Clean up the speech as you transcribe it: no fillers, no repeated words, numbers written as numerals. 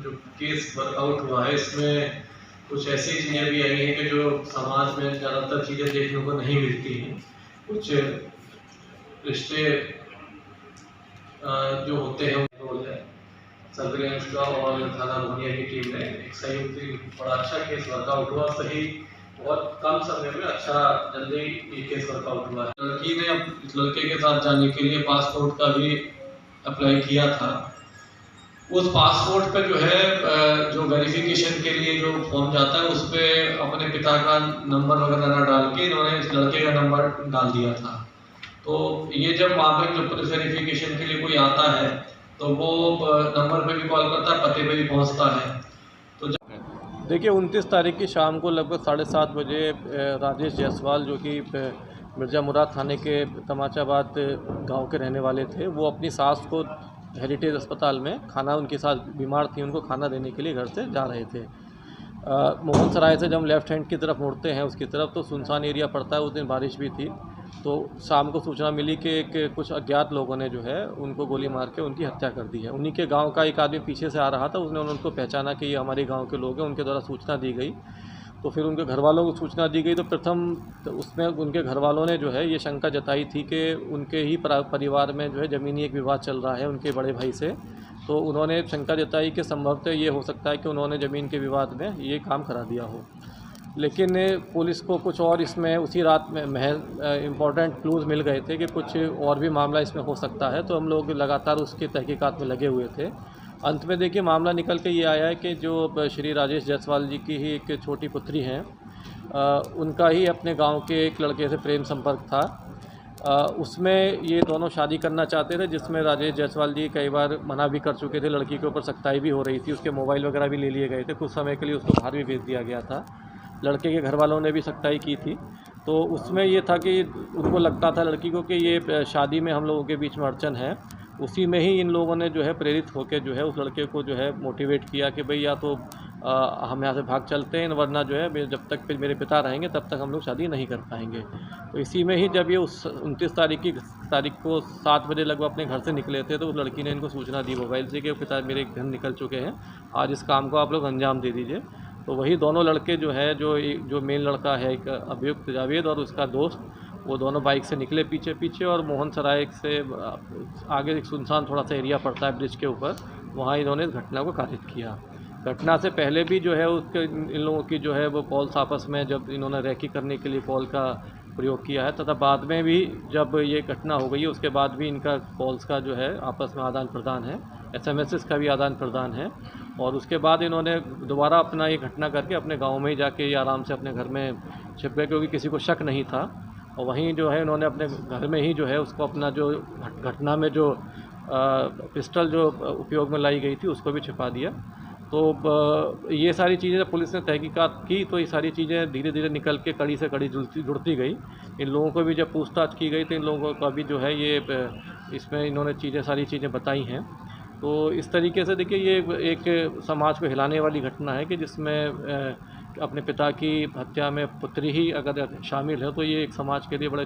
जो case workout हुआ है इसमें कुछ ऐसी चीज़ें भी आई हैं कि जो समाज में ज़्यादातर चीज़ें देखने को नहीं मिलती हैं। कुछ रिश्ते जो होते हैं रोल है सर्विलेंस का और थाना भोनिया की टीम ने एक संयुक्त बड़ा अच्छा केस वर्कआउट हुआ। सही बहुत कम समय में अच्छा जल्दी ये केस वर्कआउट हुआ है। लड़की ने इस लड़के के साथ जाने के लिए पासपोर्ट का भी अप्लाई किया था। उस पासपोर्ट पे जो है जो वेरिफिकेशन के लिए जो फॉर्म जाता है उस पे अपने पिता का नंबर वगैरह ना डाल के इन्होंने इस लड़के का नंबर डाल दिया था। तो ये जब वहाँ पे जो पुलिस वेरिफिकेशन के लिए कोई आता है तो वो नंबर पे भी कॉल करता है, पते पे भी पहुँचता है। तो देखिए 29 तारीख की शाम को लगभग 7:30 बजे राजेश जायसवाल जो कि मिर्ज़ा मुराद थाने के तमाचाबाद गांव के रहने वाले थे, वो अपनी सास को हेरिटेज अस्पताल में खाना, उनके साथ बीमार थी, उनको खाना देने के लिए घर से जा रहे थे। मोहन सराय से जब हम लेफ़्ट हैंड की तरफ मुड़ते हैं उसकी तरफ तो सुनसान एरिया पड़ता है। उस दिन बारिश भी थी, तो शाम को सूचना मिली कि कुछ अज्ञात लोगों ने जो है उनको गोली मार के उनकी हत्या कर दी है। उन्हीं के गांव का एक आदमी पीछे से आ रहा था, उसने उनको पहचाना कि ये हमारे गांव के लोग हैं, उनके द्वारा सूचना दी गई। तो फिर उनके घर वालों को सूचना दी गई, तो प्रथम तो उसमें उनके घर वालों ने जो है ये शंका जताई थी कि उनके ही परिवार में जो है ज़मीनी एक विवाद चल रहा है उनके बड़े भाई से। तो उन्होंने शंका जताई कि संभवतः ये हो सकता है कि उन्होंने ज़मीन के विवाद में ये काम करा दिया हो। लेकिन पुलिस को कुछ और इसमें उसी रात में इम्पॉर्टेंट क्लूज़ मिल गए थे कि कुछ और भी मामला इसमें हो सकता है, तो हम लोग लगातार उसकी तहकीकात में लगे हुए थे। अंत में देखिए मामला निकल के ये आया है कि जो श्री राजेश जायसवाल जी की ही एक छोटी पुत्री हैं, उनका ही अपने गांव के एक लड़के से प्रेम संपर्क था। उसमें ये दोनों शादी करना चाहते थे, जिसमें राजेश जायसवाल जी कई बार मना भी कर चुके थे। लड़की के ऊपर सख्ताई भी हो रही थी, उसके मोबाइल वगैरह भी ले लिए गए थे, कुछ समय के लिए उसको बाहर भी भेज दिया गया था। लड़के के घर वालों ने भी सख्ताई की थी। तो उसमें ये था कि उनको लगता था लड़की को कि ये शादी में हम लोगों के बीच में अड़चन है। उसी में ही इन लोगों ने जो है प्रेरित होकर जो है उस लड़के को जो है मोटिवेट किया कि भाई या तो हम यहाँ से भाग चलते हैं, वरना जो है जब तक फिर मेरे पिता रहेंगे तब तक हम लोग शादी नहीं कर पाएंगे। तो इसी में ही जब ये उस 29 तारीख को 7 बजे लगभग अपने घर से निकले थे, तो उस लड़की ने इनको सूचना दी मोबाइल से कि पिता मेरे घर निकल चुके हैं, आज इस काम को आप लोग अंजाम दे दीजिए। तो वही दोनों लड़के जो है जो मेन लड़का है एक अभियुक्त जावेद और उसका दोस्त, वो दोनों बाइक से निकले पीछे पीछे और मोहन सराय से आगे एक सुनसान थोड़ा सा एरिया पड़ता है ब्रिज के ऊपर, वहाँ इन्होंने इस घटना को कारित किया। घटना से पहले भी जो है उसके इन लोगों की जो है वो कॉल्स आपस में जब इन्होंने रैकी करने के लिए कॉल का प्रयोग किया है, तथा बाद में भी जब ये घटना हो गई है उसके बाद भी इनका कॉल्स का जो है आपस में आदान प्रदान है, SMS का भी आदान प्रदान है। और उसके बाद इन्होंने दोबारा अपना ये घटना करके अपने गांव में ही जाके ये आराम से अपने घर में छिप गए, क्योंकि किसी को शक नहीं था। और वहीं जो है इन्होंने अपने घर में ही जो है उसको अपना जो घटना में जो पिस्टल जो उपयोग में लाई गई थी उसको भी छिपा दिया। तो ये सारी चीज़ें पुलिस ने तहकीकात की तो ये सारी चीज़ें धीरे धीरे निकल के कड़ी से कड़ी जुड़ती गई। इन लोगों को भी जब पूछताछ की गई तो इन लोगों का भी जो है ये इसमें इन्होंने सारी चीज़ें बताई हैं। तो इस तरीके से देखिए ये एक समाज को हिलाने वाली घटना है कि जिसमें अपने पिता की हत्या में पुत्री ही अगर शामिल है तो ये एक समाज के लिए बड़े